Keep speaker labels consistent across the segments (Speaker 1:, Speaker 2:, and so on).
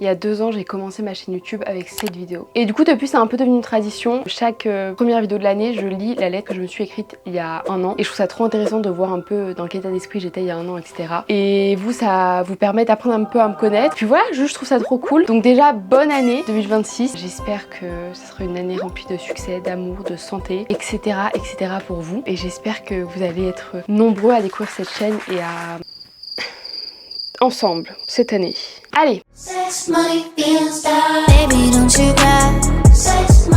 Speaker 1: Il y a 2 ans, j'ai commencé ma chaîne YouTube avec cette vidéo. Et du coup, depuis, c'est un peu devenu une tradition. Chaque première vidéo de l'année, je lis la lettre que je me suis écrite il y a 1 an. Et je trouve ça trop intéressant de voir un peu dans quel état d'esprit j'étais il y a 1 an, etc. Et vous, ça vous permet d'apprendre un peu à me connaître. Puis voilà, je trouve ça trop cool. Donc déjà, bonne année 2026. J'espère que ce sera une année remplie de succès, d'amour, de santé, etc., etc. pour vous. Et j'espère que vous allez être nombreux à découvrir cette chaîne et à... ensemble cette année. Allez!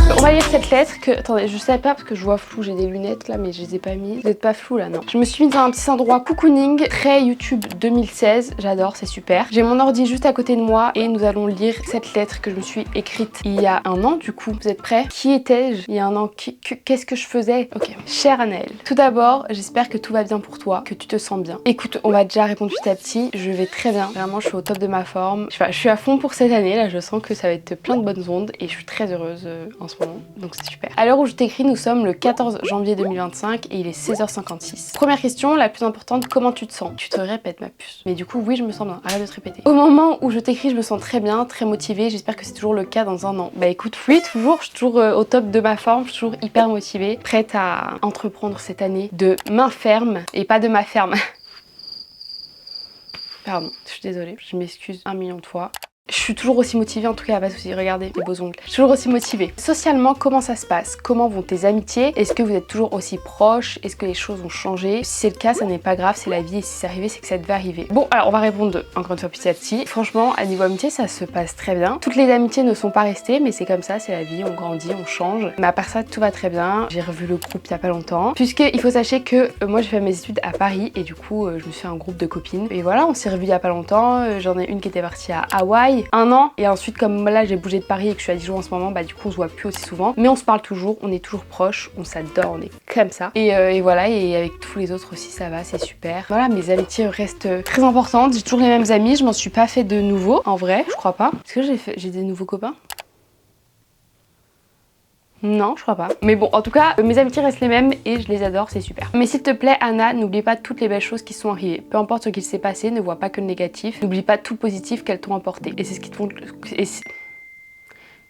Speaker 1: On va lire cette lettre que... Attendez, je sais pas parce que je vois flou, j'ai des lunettes là mais je les ai pas mis. Vous êtes pas flou là, non. Je me suis mise dans un petit endroit cocooning, très YouTube 2016, j'adore, c'est super. J'ai mon ordi juste à côté de moi et nous allons lire cette lettre que je me suis écrite il y a 1 an du coup. Vous êtes prêts? Qui étais-je il y a 1 an? Qu'est-ce que je faisais? Ok. Chère Anaëlle, tout d'abord, j'espère que tout va bien pour toi, que tu te sens bien. Écoute, on va déjà répondre petit à petit, je vais très bien. Vraiment, je suis au top de ma forme. Je suis à fond pour cette année, là je sens que ça va être plein de bonnes ondes et je suis très heureuse en ce moment, donc c'est super. À l'heure où je t'écris, nous sommes le 14 janvier 2025 et il est 16h56. Première question, la plus importante, comment tu te sens? Tu te répètes ma puce. Mais du coup, oui, je me sens bien, arrête de te répéter. Au moment où je t'écris, je me sens très bien, très motivée, j'espère que c'est toujours le cas dans 1 an. Bah écoute, oui, toujours, je suis toujours au top de ma forme, je suis toujours hyper motivée, prête à entreprendre cette année de main ferme et pas de ma ferme. Pardon, je suis désolée, je m'excuse 1 million de fois. Je suis toujours aussi motivée, en tout cas, pas de soucis, regardez les beaux ongles. Je suis toujours aussi motivée. Socialement, comment ça se passe? Comment vont tes amitiés? Est-ce que vous êtes toujours aussi proches? Est-ce que les choses ont changé? Si c'est le cas, ça n'est pas grave, c'est la vie et si c'est arrivé, c'est que ça devait arriver. Bon, alors on va répondre encore une fois petit à petit. Franchement, à niveau amitié, ça se passe très bien. Toutes les amitiés ne sont pas restées, mais c'est comme ça, c'est la vie, on grandit, on change. Mais à part ça, tout va très bien. J'ai revu le groupe il y a pas longtemps. Puisqu'il faut sachez que moi j'ai fait mes études à Paris et du coup, je me suis fait un groupe de copines. Et voilà, on s'est revu il y a pas longtemps. J'en ai une qui était partie à Hawaï 1 an et ensuite comme là j'ai bougé de Paris et que je suis à Dijon en ce moment, bah du coup on se voit plus aussi souvent mais on se parle toujours, on est toujours proches, on s'adore, on est comme ça et voilà, et avec tous les autres aussi ça va, c'est super. Voilà, mes amitiés restent très importantes, j'ai toujours les mêmes amis, je m'en suis pas fait de nouveaux en vrai, je crois pas. Est-ce que j'ai des nouveaux copains? Non, je crois pas. Mais bon, en tout cas, mes amitiés restent les mêmes et je les adore, c'est super. Mais s'il te plaît, Anna, n'oublie pas toutes les belles choses qui sont arrivées. Peu importe ce qu'il s'est passé, ne vois pas que le négatif. N'oublie pas tout le positif qu'elles t'ont apporté. Et c'est ce qui te compte...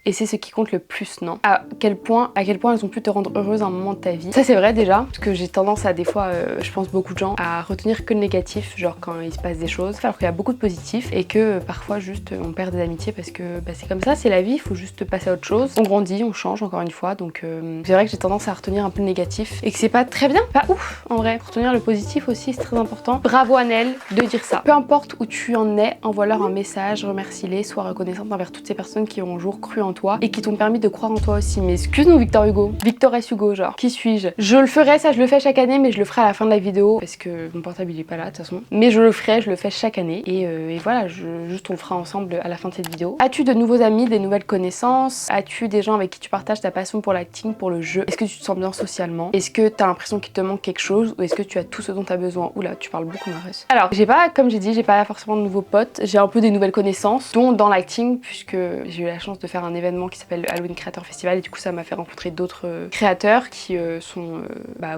Speaker 1: Et c'est ce qui compte le plus, non? À quel point elles ont pu te rendre heureuse à un moment de ta vie. Ça c'est vrai déjà, parce que j'ai tendance à des fois, je pense beaucoup de gens, à retenir que le négatif, genre quand il se passe des choses, alors qu'il y a beaucoup de positifs et que parfois juste on perd des amitiés parce que bah, c'est comme ça, c'est la vie, il faut juste passer à autre chose. On grandit, on change encore une fois, donc c'est vrai que j'ai tendance à retenir un peu le négatif et que c'est pas très bien, pas ouf en vrai. Retenir le positif aussi, c'est très important. Bravo Anaëlle de dire ça. Peu importe où tu en es, envoie-leur un message, remercie-les, sois reconnaissante envers toutes ces personnes qui ont un jour cru en toi et qui t'ont permis de croire en toi aussi. Mais excuse-nous Victor Hugo, Victor S. Hugo, genre, qui suis-je? Je le ferai, ça je le fais chaque année, mais je le ferai à la fin de la vidéo parce que mon portable il est pas là de toute façon. Mais je le ferai, je le fais chaque année et voilà, juste on le fera ensemble à la fin de cette vidéo. As-tu de nouveaux amis, des nouvelles connaissances? As-tu des gens avec qui tu partages ta passion pour l'acting, pour le jeu? Est-ce que tu te sens bien socialement? Est-ce que t'as l'impression qu'il te manque quelque chose ou est-ce que tu as tout ce dont tu as besoin? Oula, tu parles beaucoup Marus. Alors, j'ai pas, comme j'ai dit, j'ai pas forcément de nouveaux potes, j'ai un peu des nouvelles connaissances, dont dans l'acting, puisque j'ai eu la chance de faire un événement qui s'appelle le Halloween Creator Festival et du coup ça m'a fait rencontrer d'autres créateurs qui sont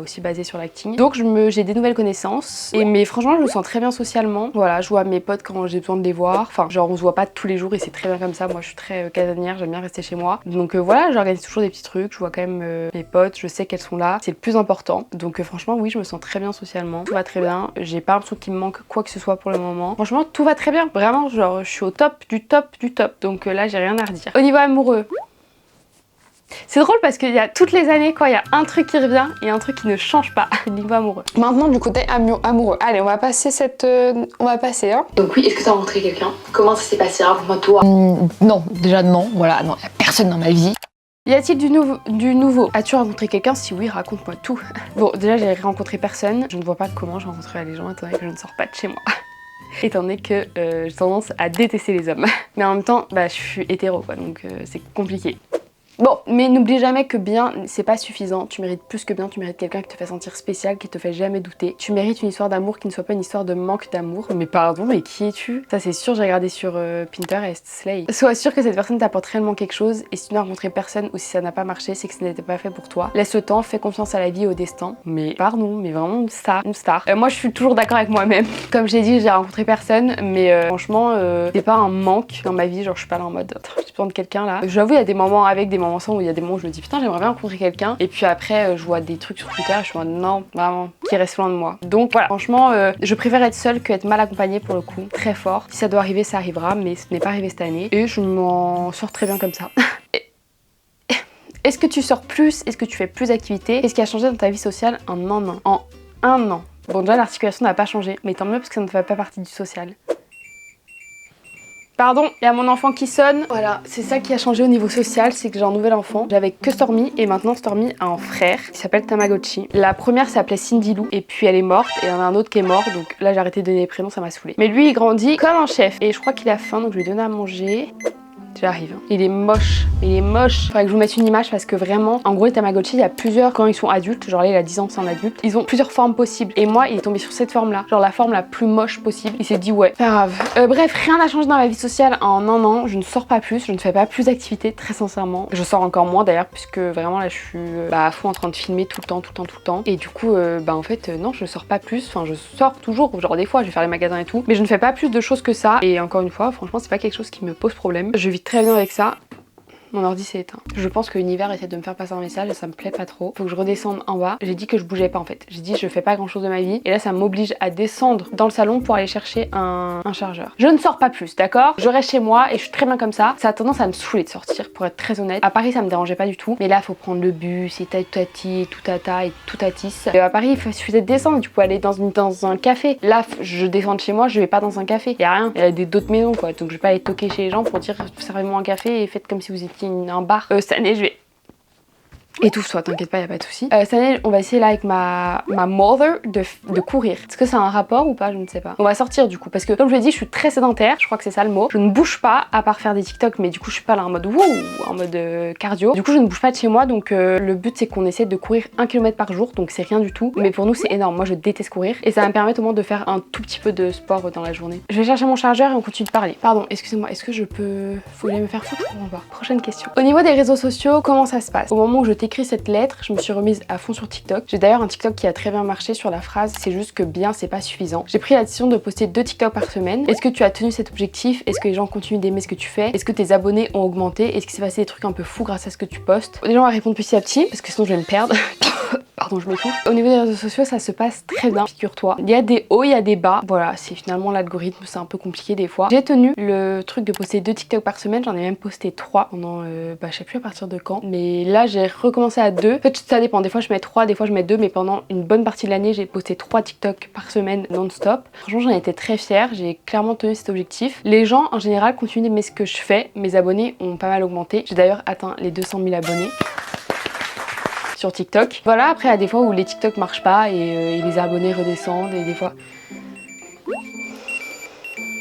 Speaker 1: aussi basés sur l'acting. Donc j'ai des nouvelles connaissances mais franchement je me sens très bien socialement. Voilà, je vois mes potes quand j'ai besoin de les voir, enfin genre on se voit pas tous les jours et c'est très bien comme ça. Moi je suis très casanière, j'aime bien rester chez moi. Donc voilà, j'organise toujours des petits trucs, je vois quand même mes potes, je sais qu'elles sont là, c'est le plus important. Donc franchement oui, je me sens très bien socialement, tout va très bien, j'ai pas l'impression qu'il me manque quoi que ce soit pour le moment. Franchement tout va très bien, vraiment genre je suis au top du top du top. Donc là j'ai rien à redire. Au niveau amoureux, c'est drôle parce qu'il y a toutes les années quoi, il y a un truc qui revient et un truc qui ne change pas. Niveau amoureux. Maintenant du côté amoureux. Allez, on va passer hein. Donc oui, est-ce que t'as rencontré quelqu'un? Comment ça s'est passé? Raconte-moi toi.
Speaker 2: Non, déjà non, voilà, non, y a personne dans ma vie.
Speaker 1: Y a-t-il du nouveau? As-tu rencontré quelqu'un? Si oui, raconte-moi tout. Bon, déjà j'ai rencontré personne. Je ne vois pas comment j'ai rencontré les gens étant donné que je ne sors pas de chez moi. Étant donné que j'ai tendance à détester les hommes. Mais en même temps, bah je suis hétéro quoi, donc c'est compliqué. Bon, mais n'oublie jamais que bien, c'est pas suffisant. Tu mérites plus que bien, tu mérites quelqu'un qui te fait sentir spécial, qui te fait jamais douter. Tu mérites une histoire d'amour qui ne soit pas une histoire de manque d'amour. Mais pardon, mais qui es-tu? Ça c'est sûr, j'ai regardé sur Pinterest, Slay. Sois sûr que cette personne t'apporte réellement quelque chose, et si tu n'as rencontré personne ou si ça n'a pas marché, c'est que ce n'était pas fait pour toi. Laisse le temps, fais confiance à la vie et au destin. Mais pardon, mais vraiment une star, une star. Moi je suis toujours d'accord avec moi-même. Comme j'ai dit, j'ai rencontré personne, mais franchement, c'est pas un manque dans ma vie, genre je suis pas là en mode j'ai besoin de quelqu'un là. J'avoue, il y a des moments avec, des moments sans, où il y a des moments où je me dis putain, j'aimerais bien rencontrer quelqu'un, et puis après je vois des trucs sur Twitter, je suis en mode non, vraiment, qui reste loin de moi. Donc voilà, franchement, je préfère être seule que être mal accompagnée pour le coup, très fort. Si ça doit arriver, ça arrivera, mais ce n'est pas arrivé cette année, et je m'en sors très bien comme ça. Est-ce que tu sors plus? Est-ce que tu fais plus d'activités? Qu'est-ce qui a changé dans ta vie sociale en un an? En un an. Bon, déjà l'articulation n'a pas changé, mais tant mieux parce que ça ne fait pas partie du social. Pardon, il y a mon enfant qui sonne. Voilà, c'est ça qui a changé au niveau social, c'est que j'ai un nouvel enfant. J'avais que Stormy, et maintenant Stormy a un frère qui s'appelle Tamagotchi. La première s'appelait Cindy Lou, et puis elle est morte, et il y en a un autre qui est mort, donc là j'ai arrêté de donner les prénoms, ça m'a saoulé. Mais lui il grandit comme un chef, et je crois qu'il a faim, donc je lui ai donné à manger. J'arrive. Il est moche, il est moche. Faudrait que je vous mette une image parce que vraiment, en gros les Tamagotchi, il y a plusieurs, quand ils sont adultes, genre là il a 10 ans, c'est un adulte, ils ont plusieurs formes possibles. Et moi, il est tombé sur cette forme là, genre la forme la plus moche possible. Il s'est dit ouais, pas grave. Bref, rien n'a changé dans ma vie sociale en un an. Je ne sors pas plus, je ne fais pas plus d'activités, très sincèrement. Je sors encore moins d'ailleurs, puisque vraiment là je suis à fond en train de filmer tout le temps. Et du coup, en fait, non, je sors pas plus. Enfin, je sors toujours, genre des fois je vais faire les magasins et tout, mais je ne fais pas plus de choses que ça. Et encore une fois, franchement, c'est pas quelque chose qui me pose problème. Je vis très bien avec ça. Mon ordi s'est éteint. Je pense que l'univers essaie de me faire passer un message et ça me plaît pas trop. Faut que je redescende en bas. J'ai dit que je bougeais pas en fait. J'ai dit je fais pas grand chose de ma vie. Et là ça m'oblige à descendre dans le salon pour aller chercher un chargeur. Je ne sors pas plus, d'accord? Je reste chez moi et je suis très bien comme ça. Ça a tendance à me saouler de sortir, pour être très honnête. À Paris ça me dérangeait pas du tout. Mais là faut prendre le bus et tati et tout tata et tout tatis. Et à Paris il suffisait de descendre. Tu peux aller dans un café. Là je descends de chez moi, je vais pas dans un café. Y a rien. Il y a d'autres maisons quoi. Donc je vais pas aller toquer chez les gens pour dire servez-moi un café et faites comme si vous étiez un bar. Cette année je vais étouffe-toi, t'inquiète pas, y a pas de souci. Cette année, on va essayer là avec ma mother de courir. Est-ce que ça a un rapport ou pas? Je ne sais pas. On va sortir du coup parce que comme je l'ai dit, je suis très sédentaire. Je crois que c'est ça le mot. Je ne bouge pas à part faire des TikTok, mais du coup je suis pas là en mode wouh, en mode cardio. Du coup je ne bouge pas de chez moi, donc le but c'est qu'on essaie de courir 1 km par jour, donc c'est rien du tout. Mais pour nous c'est énorme. Moi je déteste courir et ça va me permettre au moins de faire un tout petit peu de sport dans la journée. Je vais chercher mon chargeur et on continue de parler. Pardon, excusez-moi, est-ce que je peux... Faut aller me faire foutre? On va voir. Prochaine question. Au niveau des réseaux sociaux, comment ça se passe? Au moment où je t'écris cette lettre, je me suis remise à fond sur TikTok. J'ai d'ailleurs un TikTok qui a très bien marché sur la phrase c'est juste que bien c'est pas suffisant. J'ai pris la décision de poster 2 TikTok par semaine. Est-ce que tu as tenu cet objectif? Est-ce que les gens continuent d'aimer ce que tu fais? Est-ce que tes abonnés ont augmenté? Est-ce qu'il s'est passé des trucs un peu fous grâce à ce que tu postes? Les gens vont répondre petit à petit parce que sinon je vais me perdre. Pardon, je m'étouffe. Au niveau des réseaux sociaux, ça se passe très bien, figure-toi. Il y a des hauts, il y a des bas. Voilà, c'est finalement l'algorithme, c'est un peu compliqué des fois. J'ai tenu le truc de poster 2 TikTok par semaine, j'en ai même posté 3 pendant, je sais plus à partir de quand. Mais là, j'ai recommencé à 2. En fait, ça dépend, des fois je mets 3, des fois je mets 2, mais pendant une bonne partie de l'année, j'ai posté 3 TikTok par semaine non-stop. Franchement, j'en étais très fière, j'ai clairement tenu cet objectif. Les gens, en général, continuent d'aimer ce que je fais. Mes abonnés ont pas mal augmenté. J'ai d'ailleurs atteint les 200 000 abonnés sur TikTok. Voilà, après il y a des fois où les TikTok marchent pas et les abonnés redescendent et des fois...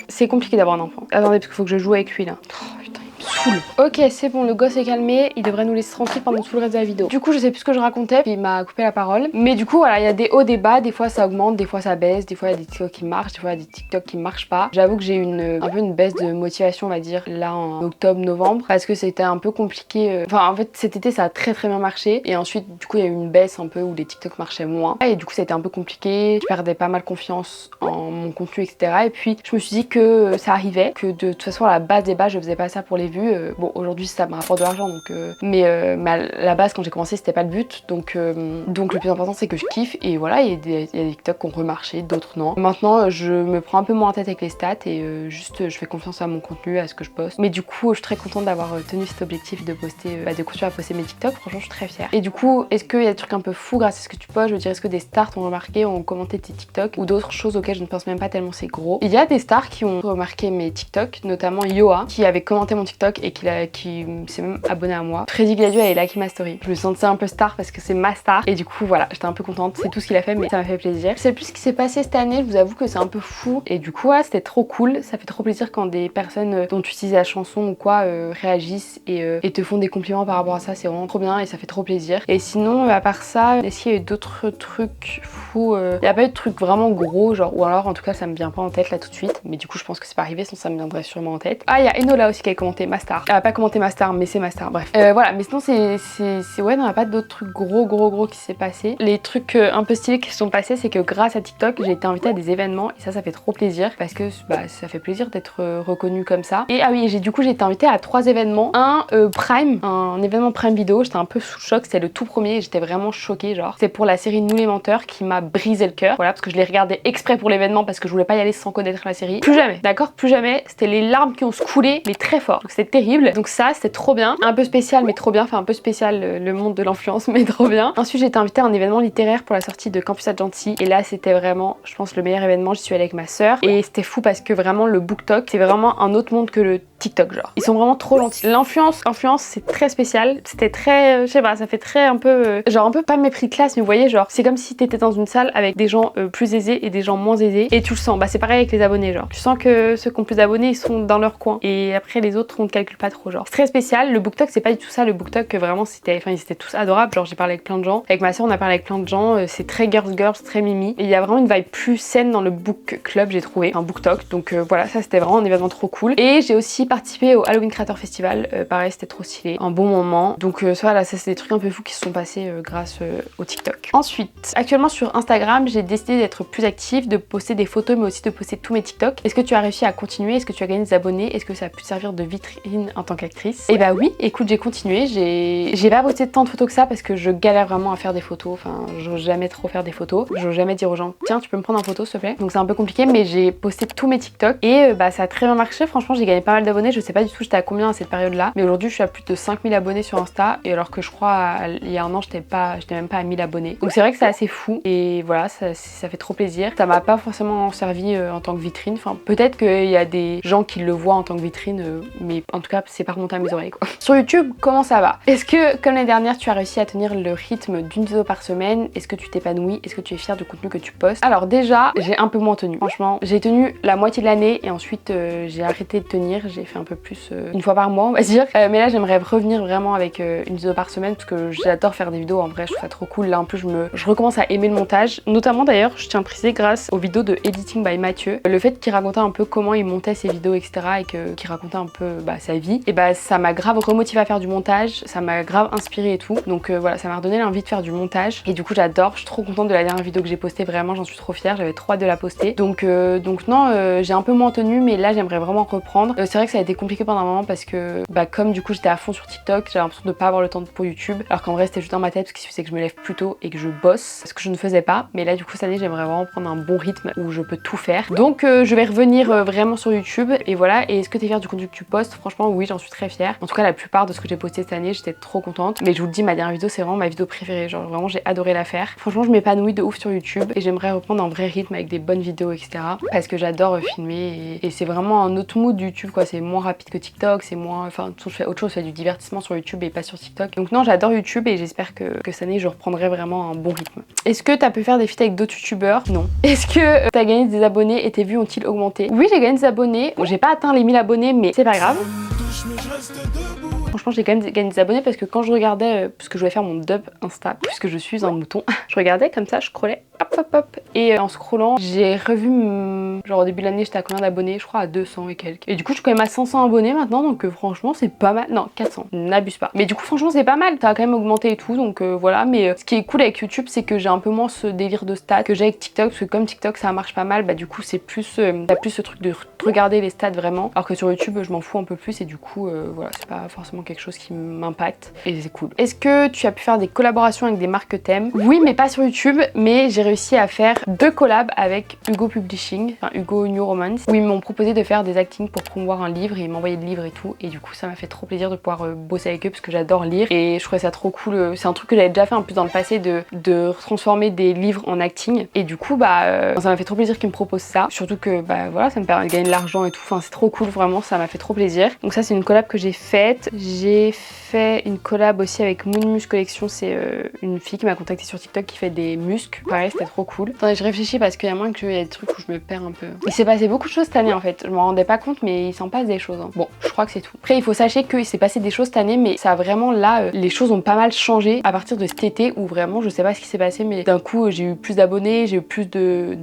Speaker 1: C'est compliqué d'avoir un enfant. Attendez, parce qu'il faut que je joue avec lui là. Oh putain, il me saoule. Ok, c'est bon, le gosse est calmé, il devrait nous laisser tranquille pendant tout le reste de la vidéo. Du coup, je sais plus ce que je racontais, puis il m'a coupé la parole. Mais du coup, voilà, il y a des hauts, des bas, des fois ça augmente, des fois ça baisse, des fois il y a des TikTok qui marchent, des fois il y a des TikTok qui marchent pas. J'avoue que j'ai eu un peu une baisse de motivation, on va dire, là en octobre, novembre, parce que c'était un peu compliqué. Enfin, en fait, cet été, ça a très bien marché. Et ensuite, du coup, il y a eu une baisse un peu où les TikTok marchaient moins. Et du coup, c'était un peu compliqué. Je perdais pas mal confiance en mon contenu, etc. Et puis, je me suis dit que ça arrivait, que de toute façon, à la base des bases, je faisais pas ça pour les vues. Bon, aujourd'hui, ça me rapporte de l'argent, donc mais à la base quand j'ai commencé c'était pas le but, donc le plus important c'est que je kiffe et voilà, il y a des TikTok qui ont remarché, d'autres non. Maintenant je me prends un peu moins en tête avec les stats et juste je fais confiance à mon contenu, à ce que je poste. Mais du coup je suis très contente d'avoir tenu cet objectif de poster, de continuer à poster mes TikTok. Franchement je suis très fière. Et du coup est-ce qu'il y a des trucs un peu fous grâce à ce que tu postes? Je veux dire, est-ce que des stars t'ont remarqué, ont commenté tes TikTok ou d'autres choses auxquelles je ne pense même pas tellement c'est gros? Il y a des stars qui ont remarqué mes TikTok, notamment Yoa qui avait commenté mon TikTok TikTok et qui s'est même abonné à moi. Freddy Gladio avait liké ma story. Je me sentais un peu star parce que c'est ma star et du coup voilà, j'étais un peu contente. C'est tout ce qu'il a fait mais ça m'a fait plaisir. Je sais plus ce qui s'est passé cette année, je vous avoue que c'est un peu fou et du coup ouais, c'était trop cool. Ça fait trop plaisir quand des personnes dont tu utilises la chanson ou quoi réagissent et te font des compliments par rapport à ça. C'est vraiment trop bien et ça fait trop plaisir. Et sinon à part ça, est-ce qu'il y a eu d'autres trucs fous? Il n'y a pas eu de trucs vraiment gros genre, ou alors en tout cas ça me vient pas en tête là tout de suite, mais du coup je pense que c'est pas arrivé, sinon ça me viendrait sûrement en tête. Ah, il y a Enola aussi qui a commenté ma star. Elle a pas commenté ma star mais c'est ma star, bref. Voilà, mais sinon c'est ouais, non, il n'y a pas d'autres trucs gros qui s'est passé. Les trucs un peu stylés qui se sont passés, c'est que grâce à TikTok j'ai été invitée à des événements et ça fait trop plaisir parce que bah, ça fait plaisir d'être reconnue comme ça. Et ah oui, du coup j'ai été invitée à 3 événements. Un Prime, un événement Prime Vidéo, j'étais un peu sous choc, c'était le tout premier et j'étais vraiment choquée genre. C'est pour la série Nous les menteurs qui m'a brisé le cœur. Voilà, parce que je l'ai regardé exprès pour l'événement parce que je voulais pas y aller sans connaître la série. Plus jamais, d'accord, plus jamais. C'était les larmes qui ont se coulé, mais très fort. Donc c'était terrible. Donc ça, c'était trop bien. Un peu spécial, mais trop bien. Enfin, un peu spécial le monde de l'influence, mais trop bien. Ensuite, j'ai été invitée à un événement littéraire pour la sortie de Campus Adjanti. Et là, c'était vraiment, je pense, le meilleur événement. J'y suis allée avec ma sœur. Et c'était fou parce que vraiment, le BookTok, c'est vraiment un autre monde que le TikTok, genre. Ils sont vraiment trop gentils. L'influence, c'est très spécial. C'était très, je sais pas, ça fait très un peu, genre un peu pas mépris de classe, mais vous voyez, genre, c'est comme si t'étais dans une salle avec des gens plus aisés et des gens moins aisés. Et tu le sens. Bah, c'est pareil avec les abonnés, genre. Tu sens que ceux qui ont plus d'abonnés, ils sont dans leur coin. Et après, les autres, on ne calcule pas trop, genre. C'est très spécial. Le BookTok, c'est pas du tout ça. Le BookTok, vraiment, ils étaient tous adorables. Genre, j'ai parlé avec plein de gens. Avec ma soeur, on a parlé avec plein de gens. C'est très girls, très mimi. Et il y a vraiment une vibe plus saine dans le book club, j'ai trouvé. Un BookTok. Donc voilà, ça, c'était vraiment un événement trop cool. Et j'ai aussi participé au Halloween Creator Festival. Pareil, c'était trop stylé. Un bon moment. Donc voilà, ça, c'est des trucs un peu fous qui se sont passés grâce au TikTok. Ensuite, actuellement sur Instagram, j'ai décidé d'être plus active, de poster des photos, mais aussi de poster tous mes TikTok. Est-ce que tu as réussi à continuer? Est-ce que tu as gagné des abonnés? Est-ce que ça a pu te servir de vitrine en tant qu'actrice? Et bah oui, écoute, j'ai continué. J'ai pas posté tant de photos que ça parce que je galère vraiment à faire des photos. Enfin, j'ose jamais trop faire des photos. J'ose jamais dire aux gens, tiens, tu peux me prendre en photo, s'il te plaît. Donc c'est un peu compliqué, mais j'ai posté tous mes TikTok et bah ça a très bien marché. Franchement, j'ai gagné pas mal d'abonnés. Je sais pas du tout j'étais à combien à cette période-là, mais aujourd'hui, je suis à plus de 5000 abonnés sur Insta. Et alors que je crois, il y a un an, j'étais même pas à 1000 abonnés. Donc c'est vrai que c'est assez fou. Et voilà, ça fait trop plaisir. Ça m'a pas forcément servi en tant que vitrine. Enfin, peut-être qu'il y a des gens qui le voient en tant que vitrine, mais en tout cas, c'est pas remonté à mes oreilles, quoi. Sur YouTube, comment ça va? Est-ce que, comme l'année dernière, tu as réussi à tenir le rythme d'une vidéo par semaine? Est-ce que tu t'épanouis? Est-ce que tu es fière du contenu que tu postes? Alors déjà, j'ai un peu moins tenu. Franchement, j'ai tenu la moitié de l'année et ensuite j'ai arrêté de tenir. J'ai fait un peu plus une fois par mois, on va dire. Mais là, j'aimerais revenir vraiment avec une vidéo par semaine parce que j'adore faire des vidéos. En vrai, je trouve ça trop cool. Là, en plus, je recommence à aimer le montage. Notamment d'ailleurs, je tiens à préciser grâce aux vidéos de Editing by Mathieu. Le fait qu'il racontait un peu comment il montait ses vidéos, etc. et qu'il racontait un peu sa vie. Et bah, ça m'a grave remotivé à faire du montage. Ça m'a grave inspiré et tout. Donc voilà, ça m'a redonné l'envie de faire du montage. Et du coup, j'adore. Je suis trop contente de la dernière vidéo que j'ai postée. Vraiment, j'en suis trop fière. J'avais trop hâte de la poster. Donc non, j'ai un peu moins tenu, mais là, j'aimerais vraiment reprendre. C'est vrai que ça a été compliqué pendant un moment parce que comme du coup, j'étais à fond sur TikTok, j'avais l'impression de pas avoir le temps pour YouTube. Alors qu'en vrai, c'était juste dans ma tête parce qu'il suffisait que je me lève plus tôt et que je bosse. Ce que je ne faisais pas. Mais là, du coup, cette année, j'aimerais vraiment prendre un bon rythme où je peux tout faire. Donc je vais revenir vraiment sur YouTube. Et voilà. Et est-ce que t'es fière du contenu que tu postes? Franchement, oui, j'en suis très fière. En tout cas, la plupart de ce que j'ai posté cette année, j'étais trop contente. Mais je vous le dis, ma dernière vidéo, c'est vraiment ma vidéo préférée. Genre vraiment, j'ai adoré la faire. Franchement, je m'épanouis de ouf sur YouTube et j'aimerais reprendre un vrai rythme avec des bonnes vidéos, etc. Parce que j'adore filmer et c'est vraiment un autre mood YouTube, quoi. C'est moins rapide que TikTok, c'est moins. Enfin, je fais autre chose, je fais du divertissement sur YouTube et pas sur TikTok. Donc non, j'adore YouTube et j'espère que cette année, je reprendrai vraiment un bon rythme. Est-ce que t'as pu faire des feats avec d'autres youtubeurs? Non. Est-ce que t'as gagné des abonnés et tes vues ont-ils augmenté? Oui, j'ai gagné des abonnés. Bon, j'ai pas atteint les 1000 abonnés, mais c'est pas grave. Franchement, j'ai quand même gagné des abonnés parce que quand je regardais, parce que je voulais faire mon dub Insta, puisque je suis un mouton, je regardais comme ça, je scrollais, hop. Et en scrollant, j'ai revu, genre au début de l'année, j'étais à combien d'abonnés? Je crois à 200 et quelques. Et du coup, je suis quand même à 500 abonnés maintenant, donc franchement, c'est pas mal. Non, 400, n'abuse pas. Mais du coup, franchement, c'est pas mal, ça a quand même augmenté et tout, donc voilà. Mais ce qui est cool avec YouTube, c'est que j'ai un peu moins ce délire de stats que j'ai avec TikTok, parce que comme TikTok, ça marche pas mal, bah du coup, c'est plus, t'as plus ce truc de regarder les stats vraiment, alors que sur YouTube, je m'en fous un peu plus et du coup, voilà, c'est pas forcément quelque chose qui m'impacte et c'est cool. Est-ce que tu as pu faire des collaborations avec des marques que t'aimes? Oui, mais pas sur YouTube, mais j'ai réussi à faire 2 collabs avec Hugo Publishing, enfin Hugo New Romance, où ils m'ont proposé de faire des actings pour promouvoir un livre et ils m'envoyaient des livres et tout. Et du coup ça m'a fait trop plaisir de pouvoir bosser avec eux parce que j'adore lire et je trouvais ça trop cool. C'est un truc que j'avais déjà fait un peu dans le passé de transformer des livres en acting. Et du coup ça m'a fait trop plaisir qu'ils me proposent ça. Surtout que voilà, ça me permet de gagner de l'argent et tout. Enfin c'est trop cool, vraiment, ça m'a fait trop plaisir. Donc ça c'est une collab que j'ai faite. J'ai fait une collab aussi avec Moon Musk Collection, c'est une fille qui m'a contacté sur TikTok qui fait des muscles. Pareil, c'était trop cool. Attendez, je réfléchis parce qu'il y a moins qu'il y a des trucs où je me perds un peu. Il s'est passé beaucoup de choses cette année en fait. Je m'en rendais pas compte, mais il s'en passe des choses. Hein. Bon, je crois que c'est tout. Après, il faut sachez qu'il s'est passé des choses cette année, mais ça a vraiment là, les choses ont pas mal changé à partir de cet été où vraiment, je sais pas ce qui s'est passé, mais d'un coup, j'ai eu plus d'abonnés, j'ai eu plus de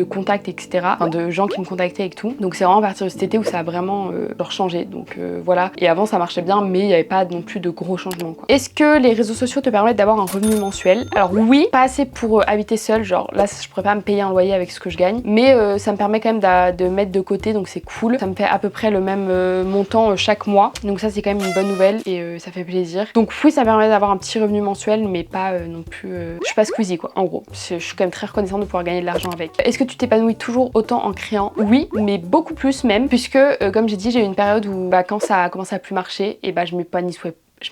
Speaker 1: contacts, etc. Enfin, de gens qui me contactaient et tout. Donc c'est vraiment à partir de cet été où ça a vraiment genre changé. Donc voilà. Et avant, ça marchait bien, mais il n'y avait pas non plus de gros changements. Est-ce que les réseaux sociaux te permettent d'avoir un revenu mensuel? Alors oui, pas assez pour habiter seule, genre là je pourrais pas me payer un loyer avec ce que je gagne, mais ça me permet quand même de mettre de côté, donc c'est cool. Ça me fait à peu près le même montant chaque mois, donc ça c'est quand même une bonne nouvelle et ça fait plaisir. Donc oui, ça me permet d'avoir un petit revenu mensuel, mais pas non plus... je suis pas squeezie quoi, en gros. Je suis quand même très reconnaissante de pouvoir gagner de l'argent avec. Est-ce que tu t'épanouis toujours autant en créant? Oui, mais beaucoup plus même, puisque comme j'ai dit, j'ai eu une période où quand ça a commencé à plus marcher, et je m'épanouissais je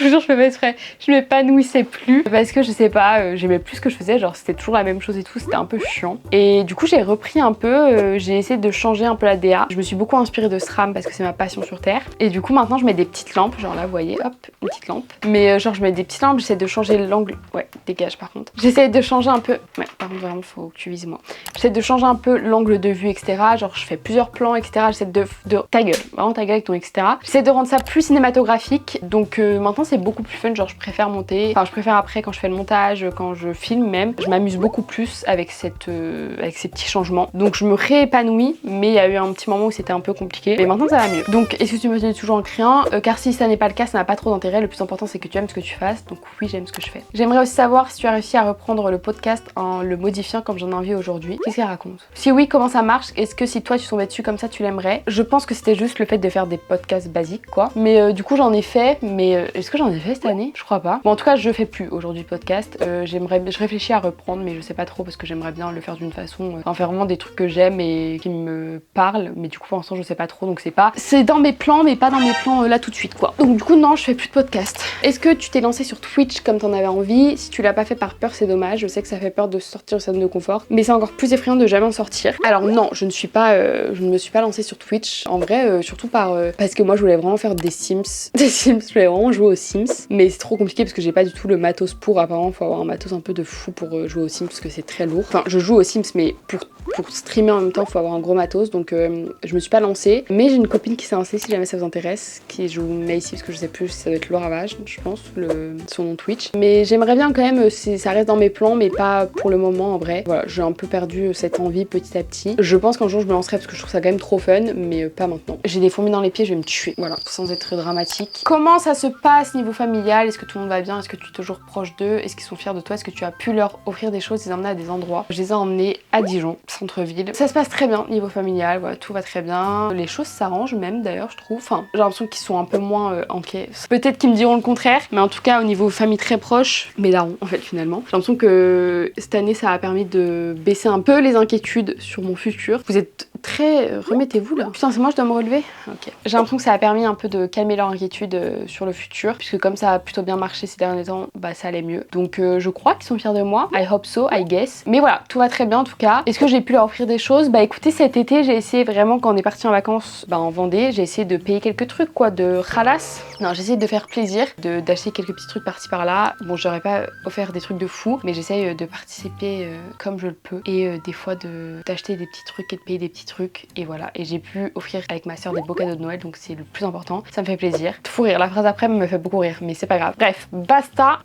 Speaker 1: vous jure, je fais pas exprès. Je m'épanouissais plus parce que je sais pas, j'aimais plus ce que je faisais, genre c'était toujours la même chose et tout, c'était un peu chiant. Et du coup, j'ai repris un peu, j'ai essayé de changer un peu la DA. Je me suis beaucoup inspirée de SRAM parce que c'est ma passion sur terre. Et du coup, maintenant, je mets des petites lampes, genre là, vous voyez, hop, une petite lampe. Mais genre, je mets des petites lampes, j'essaie de changer l'angle. Ouais, dégage par contre. J'essaie de changer un peu. Ouais, par contre, vraiment, faut que tu vises moi. J'essaie de changer un peu l'angle de vue, etc. Genre, je fais plusieurs plans, etc. J'essaie de ta gueule, vraiment ta gueule avec ton etc. J'essaie de rendre ça plus cinématographique. Donc maintenant, c'est beaucoup plus fun, genre je préfère monter, enfin je préfère après quand je fais le montage, quand je filme même, je m'amuse beaucoup plus avec ces petits changements. Donc je me réépanouis, mais il y a eu un petit moment où c'était un peu compliqué, mais maintenant ça va mieux. Donc est-ce que tu me connais toujours en créant? Car si ça n'est pas le cas, ça n'a pas trop d'intérêt, le plus important c'est que tu aimes ce que tu fasses, donc oui, j'aime ce que je fais. J'aimerais aussi savoir si tu as réussi à reprendre le podcast en le modifiant comme j'en ai envie aujourd'hui. Qu'est-ce qu'elle raconte? Si oui, comment ça marche? Est-ce que si toi tu tombais dessus comme ça, tu l'aimerais? Je pense que c'était juste le fait de faire des podcasts basiques quoi, mais du coup j'en ai fait, mais est-ce que j'en ai fait cette année? Je crois pas. Bon, en tout cas, je fais plus aujourd'hui de podcast. Je réfléchis à reprendre, mais je sais pas trop parce que j'aimerais bien le faire d'une façon, enfin faire vraiment des trucs que j'aime et qui me parlent. Mais du coup, pour l'instant, je sais pas trop, donc c'est dans mes plans, mais pas dans mes plans là tout de suite, quoi. Donc du coup, non, je fais plus de podcast. Est-ce que tu t'es lancé sur Twitch comme t'en avais envie? Si tu l'as pas fait par peur, c'est dommage. Je sais que ça fait peur de sortir de sa zone de confort, mais c'est encore plus effrayant de jamais en sortir. Alors non, je ne me suis pas lancée sur Twitch. En vrai, surtout parce que moi, je voulais vraiment faire des Sims. Je voulais vraiment jouer aux Sims, mais c'est trop compliqué parce que j'ai pas du tout le matos pour. Apparemment, faut avoir un matos un peu de fou pour jouer aux Sims parce que c'est très lourd. Enfin, je joue aux Sims, mais pour streamer en même temps, faut avoir un gros matos. Donc, je me suis pas lancée. Mais j'ai une copine qui s'est lancée, si jamais ça vous intéresse, qui joue Macy, parce que je sais plus si ça doit être Laura Ravage, je pense, son nom Twitch. Mais j'aimerais bien quand même, ça reste dans mes plans, mais pas pour le moment en vrai. Voilà, j'ai un peu perdu cette envie petit à petit. Je pense qu'un jour je me lancerai parce que je trouve ça quand même trop fun, mais pas maintenant. J'ai des fourmis dans les pieds, je vais me tuer. Voilà, sans être dramatique. Comment ça se passe niveau familial? Est-ce que tout le monde va bien? Est-ce que tu es toujours proche d'eux? Est-ce qu'ils sont fiers de toi? Est-ce que tu as pu leur offrir des choses, les emmener à des endroits? Je les ai emmenés à Dijon, centre-ville. Ça se passe très bien niveau familial, voilà, tout va très bien. Les choses s'arrangent même d'ailleurs, je trouve. Enfin, j'ai l'impression qu'ils sont un peu moins en caisse. Peut-être qu'ils me diront le contraire, mais en tout cas au niveau famille très proche, mes darons en fait finalement. J'ai l'impression que cette année ça a permis de baisser un peu les inquiétudes sur mon futur. Vous êtes très... remettez-vous là. Putain, c'est moi je dois me relever? Ok. J'ai l'impression que ça a permis un peu de calmer leur inquiétude sur le futur, puisque comme ça a plutôt bien marché ces derniers temps, bah ça allait mieux. Donc je crois qu'ils sont fiers de moi. I hope so, I guess. Mais voilà, tout va très bien en tout cas. Est-ce que j'ai pu leur offrir des choses? Bah écoutez, cet été j'ai essayé vraiment, quand on est parti en vacances en Vendée, j'ai essayé de payer quelques trucs quoi, de khalas. Non, j'ai essayé de faire plaisir, d'acheter quelques petits trucs par-ci par-là. Bon, j'aurais pas offert des trucs de fou, mais j'essaye de participer comme je le peux, et des fois d'acheter des petits trucs et de payer des petits trucs, et voilà. Et j'ai pu offrir avec ma soeur des beaux cadeaux de Noël, donc c'est le plus important. Ça me fait plaisir. Fou rire, la phrase après me fait beaucoup rire, mais c'est pas grave. Bref, basta.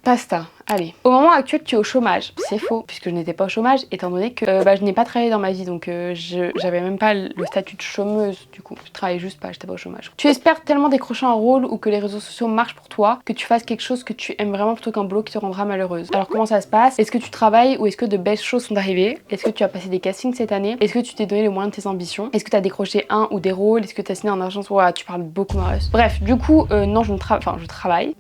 Speaker 1: Allez, au moment actuel tu es au chômage. C'est faux, puisque je n'étais pas au chômage, étant donné que je n'ai pas travaillé dans ma vie, donc j'avais même pas le statut de chômeuse, du coup. Je travaillais juste pas, j'étais pas au chômage. Tu espères tellement décrocher un rôle ou que les réseaux sociaux marchent pour toi, que tu fasses quelque chose que tu aimes vraiment plutôt qu'un boulot qui te rendra malheureuse. Alors comment ça se passe? Est-ce que tu travailles ou est-ce que de belles choses sont arrivées? Est-ce que tu as passé des castings cette année? Est-ce que tu t'es donné les moyens de tes ambitions? Est-ce que tu as décroché un ou des rôles? Est-ce que tu as signé en agence? Voilà, tu parles beaucoup Marius. Bref, du coup, non, je travaille.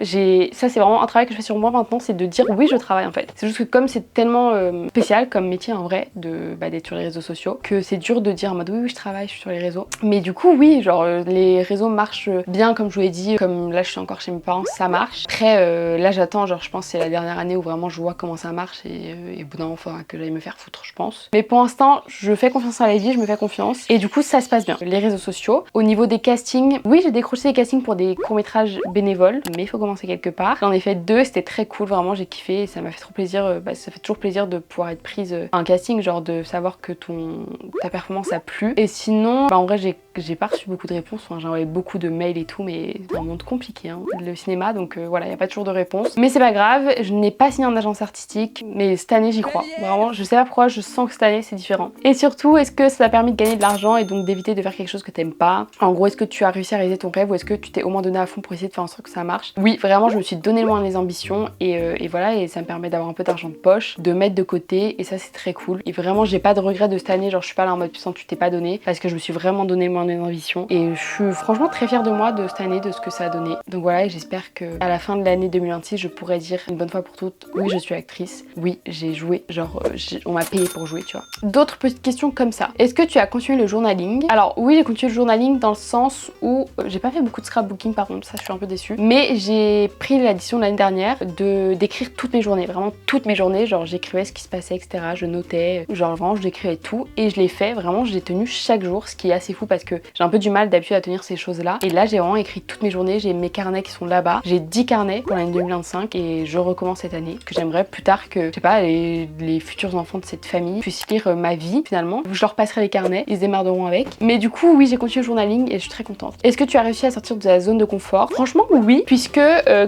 Speaker 1: Ça c'est vraiment un travail que je fais sur moi maintenant, c'est de dire oui je travaille en fait. C'est juste que comme c'est tellement spécial comme métier en vrai d'être sur les réseaux sociaux, que c'est dur de dire en mode oui je travaille, je suis sur les réseaux. Mais du coup oui, genre les réseaux marchent bien comme je vous l'ai dit, comme là je suis encore chez mes parents, ça marche. Après là j'attends, genre je pense que c'est la dernière année où vraiment je vois comment ça marche et au bout d'un moment il faudra que j'aille me faire foutre je pense. Mais pour l'instant je fais confiance à la vie, je me fais confiance et du coup ça se passe bien. Les réseaux sociaux, au niveau des castings, oui j'ai décroché des castings pour des courts-métrages bénévoles, mais il faut commencer quelque part. J'en ai fait 2, c'était très cool, vraiment j'ai kiffé et ça m'a fait trop plaisir, ça fait toujours plaisir de pouvoir être prise à un casting, genre de savoir que ta performance a plu. Et sinon, en vrai j'ai pas reçu beaucoup de réponses, enfin, j'ai envoyé beaucoup de mails et tout, mais c'est un monde compliqué hein, le cinéma, donc voilà, il n'y a pas toujours de réponse. Mais c'est pas grave, je n'ai pas signé en agence artistique, mais cette année j'y crois. Vraiment, je sais pas pourquoi, je sens que cette année c'est différent. Et surtout, est-ce que ça t'a permis de gagner de l'argent et donc d'éviter de faire quelque chose que t'aimes pas? En gros, est-ce que tu as réussi à réaliser ton rêve ou est-ce que tu t'es au moins donné à fond pour essayer de faire en sorte que ça marche? Oui, vraiment, je me suis donné le moins les ambitions et voilà, et ça me permet d'avoir un peu d'argent de poche, de mettre de côté et ça c'est très cool. Et vraiment, j'ai pas de regrets de cette année, genre je suis pas là en mode putain tu t'es pas donné parce que je me suis vraiment donné le moins les ambitions et je suis franchement très fière de moi de cette année, de ce que ça a donné. Donc voilà, et j'espère que à la fin de l'année 2026, je pourrai dire une bonne fois pour toutes, oui je suis actrice, oui j'ai joué, genre on m'a payé pour jouer, tu vois. D'autres petites questions comme ça. Est-ce que tu as continué le journaling? Alors oui, j'ai continué le journaling dans le sens où j'ai pas fait beaucoup de scrapbooking par contre, ça je suis un peu déçue, mais j'ai pris l'addition de l'année dernière d'écrire toutes mes journées, vraiment toutes mes journées, genre j'écrivais ce qui se passait etc, je notais, genre vraiment j'écrivais tout et je l'ai fait, vraiment j'ai tenu chaque jour, ce qui est assez fou parce que j'ai un peu du mal d'habitude à tenir ces choses là et là j'ai vraiment écrit toutes mes journées, j'ai mes carnets qui sont là-bas, j'ai 10 carnets pour l'année 2025 et je recommence cette année, que j'aimerais plus tard que, je sais pas, les futurs enfants de cette famille puissent lire ma vie finalement. Je leur passerai les carnets, ils se démerderont avec. Mais du coup oui, j'ai continué le journalisme et je suis très contente. Est-ce que tu as réussi à sortir de la zone de confort? Franchement oui, puisque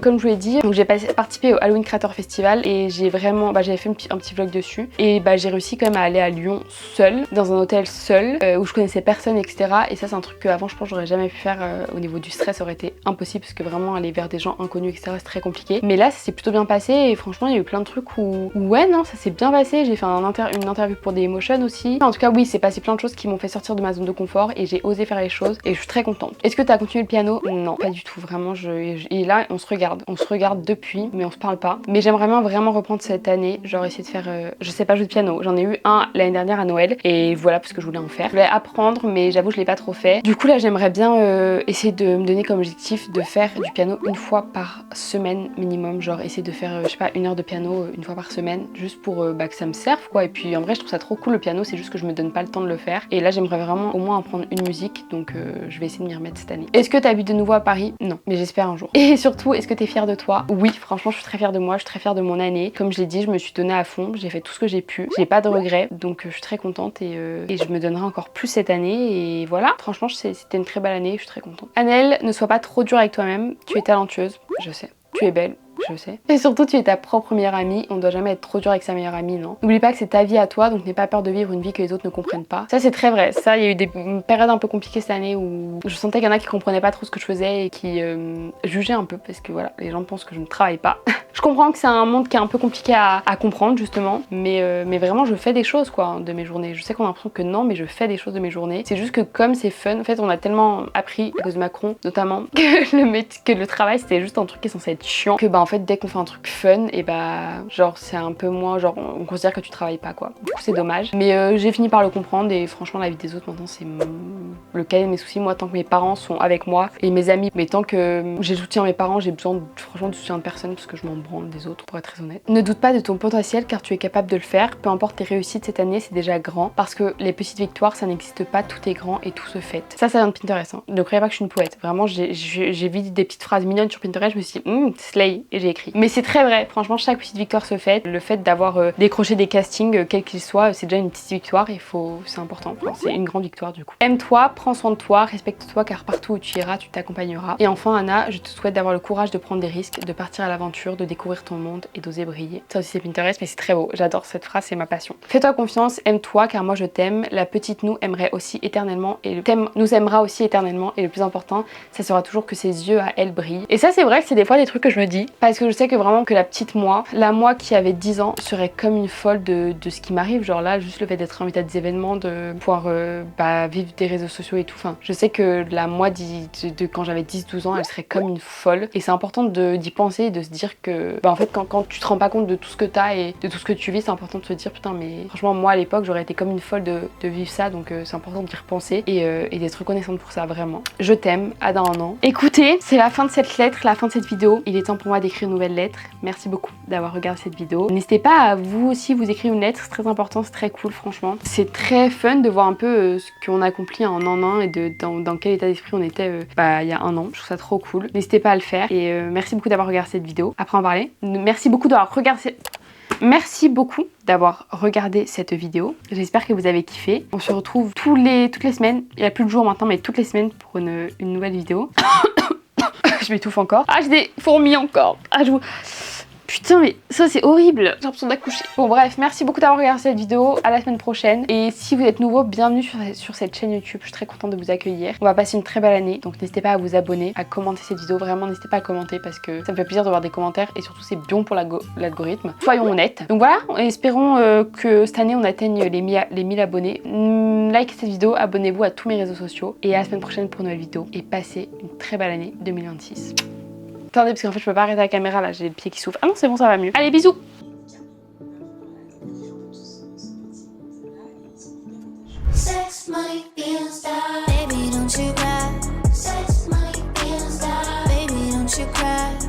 Speaker 1: comme je vous l'ai dit, j'ai participé au Halloween Creator Festival et j'ai vraiment, j'avais fait un petit vlog dessus et j'ai réussi quand même à aller à Lyon seule, dans un hôtel seul, où je connaissais personne etc. Et ça c'est un truc que avant je pense j'aurais jamais pu faire au niveau du stress, ça aurait été impossible parce que vraiment aller vers des gens inconnus etc c'est très compliqué. Mais là ça s'est plutôt bien passé et franchement il y a eu plein de trucs où ouais non ça s'est bien passé, j'ai fait une interview pour Dailymotion aussi. En tout cas oui, c'est passé plein de choses qui m'ont fait sortir de ma zone de confort et j'ai osé faire les choses et je suis très contente. Est-ce que tu as continué le piano? Non, pas du tout, vraiment et là on se regarde depuis mais on se parle pas. Mais j'aimerais bien vraiment reprendre cette année, genre essayer de faire je sais pas jouer de piano, j'en ai eu un l'année dernière à Noël et voilà parce que je voulais en faire. Je voulais apprendre mais j'avoue je l'ai pas trop fait. Du coup là j'aimerais bien essayer de me donner comme objectif de faire du piano une fois par semaine minimum, genre essayer de faire je sais pas 1 heure de piano une fois par semaine juste pour que ça me serve quoi. Et puis en vrai je trouve ça trop cool le piano, c'est juste que je me donne pas le temps de le faire et là j'aimerais vraiment au moins apprendre une musique donc je vais essayer de m'y remettre cette année. Est-ce que tu habites de nouveau à Paris? Non, mais j'espère un jour. Et surtout est-ce que tu es fière de toi? Oui, franchement je suis très fière de moi, je suis très fière de mon année. Comme je l'ai dit, je me suis donnée à fond, j'ai fait tout ce que j'ai pu, j'ai pas de regrets donc je suis très contente et je me donnerai encore plus cette année et voilà, franchement c'était une très belle année, je suis très contente. Annelle, ne sois pas trop dure avec toi-même, tu es talentueuse, je sais, tu es belle, je sais. Et surtout tu es ta propre meilleure amie, on doit jamais être trop dur avec sa meilleure amie, non. N'oublie pas que c'est ta vie à toi, donc n'aie pas peur de vivre une vie que les autres ne comprennent pas. Ça c'est très vrai, ça il y a eu des périodes un peu compliquées cette année où je sentais qu'il y en a qui comprenaient pas trop ce que je faisais et qui jugeaient un peu parce que voilà, les gens pensent que je ne travaille pas. Je comprends que c'est un monde qui est un peu compliqué à comprendre justement, mais vraiment je fais des choses quoi de mes journées. Je sais qu'on a l'impression que non, mais je fais des choses de mes journées. C'est juste que comme c'est fun, en fait on a tellement appris à cause de Macron notamment que le travail c'était juste un truc qui est censé être chiant, que en fait dès qu'on fait un truc fun et genre c'est un peu moins, genre on considère que tu travailles pas quoi. Du coup c'est dommage, mais j'ai fini par le comprendre et franchement la vie des autres maintenant c'est le cahier de mes soucis. Moi tant que mes parents sont avec moi et mes amis, mais tant que j'ai soutien mes parents, j'ai besoin franchement de soutien de personne parce que je m'en branle des autres pour être très honnête. Ne doute pas de ton potentiel car tu es capable de le faire, peu importe tes réussites cette année c'est déjà grand parce que les petites victoires ça n'existe pas, tout est grand et tout se fête. Ça vient de Pinterest hein. Ne croyez pas que je suis une poète, vraiment j'ai vu des petites phrases mignonnes sur Pinterest, je me suis dit slay et j'ai écrit. Mais c'est très vrai, franchement chaque petite victoire se fête. Le fait d'avoir décroché des castings quels qu'ils soient c'est déjà une petite victoire et c'est important, enfin, c'est une grande victoire du coup. Aime-toi, prends soin de toi, respecte-toi car partout où tu iras tu t'accompagneras. Et enfin Anna, je te souhaite d'avoir le courage de prendre des risques, de partir à l'aventure, de découvrir ton monde et d'oser briller. Ça aussi c'est Pinterest mais c'est très beau, j'adore cette phrase, c'est ma passion. Fais-toi confiance, aime-toi car moi je t'aime, la petite nous aimerait aussi éternellement et nous aimera aussi éternellement et le plus important ça sera toujours que ses yeux à elle brillent. Et ça c'est vrai que c'est des fois des trucs que je me dis parce que je sais que vraiment que la petite moi, la moi qui avait 10 ans serait comme une folle de ce qui m'arrive, genre là juste le fait d'être invitée à des événements, de pouvoir vivre des réseaux sociaux et tout, enfin je sais que la moi de quand j'avais 10-12 ans elle serait comme une folle et c'est important d'y penser et de se dire que que en fait quand tu te rends pas compte de tout ce que t'as et de tout ce que tu vis, c'est important de se dire putain mais franchement moi à l'époque j'aurais été comme une folle de vivre ça, donc c'est important d'y repenser et d'être reconnaissante pour ça vraiment. Je t'aime, à dans un an. Écoutez, c'est la fin de cette lettre, la fin de cette vidéo. Il est temps pour moi d'écrire une nouvelle lettre. Merci beaucoup d'avoir regardé cette vidéo. N'hésitez pas à vous aussi vous écrire une lettre, c'est très important, c'est très cool franchement. C'est très fun de voir un peu ce qu'on a accompli en un an et dans quel état d'esprit on était il y a un an. Je trouve ça trop cool. N'hésitez pas à le faire et merci beaucoup d'avoir regardé cette vidéo. Après en parler. Merci beaucoup d'avoir regardé cette vidéo. J'espère que vous avez kiffé. On se retrouve toutes les semaines. Il n'y a plus de jours maintenant, mais toutes les semaines pour une nouvelle vidéo. Je m'étouffe encore. Ah, j'ai des fourmis encore. Ah, putain, mais ça c'est horrible. J'ai l'impression d'accoucher. Bon bref, merci beaucoup d'avoir regardé cette vidéo. À la semaine prochaine. Et si vous êtes nouveau, bienvenue sur cette chaîne YouTube. Je suis très contente de vous accueillir. On va passer une très belle année. Donc n'hésitez pas à vous abonner, à commenter cette vidéo. Vraiment, n'hésitez pas à commenter parce que ça me fait plaisir de voir des commentaires. Et surtout, c'est bon pour l'algorithme. Soyons honnêtes. Donc voilà, espérons que cette année, on atteigne les 1000 abonnés. Likez cette vidéo, abonnez-vous à tous mes réseaux sociaux. Et à la semaine prochaine pour une nouvelle vidéo. Et passez une très belle année 2026. Attendez, parce qu'en fait je peux pas arrêter la caméra là, j'ai le pied qui souffle. Ah non, c'est bon, ça va mieux. Allez, bisous.
Speaker 3: Sex, money, feeling, style.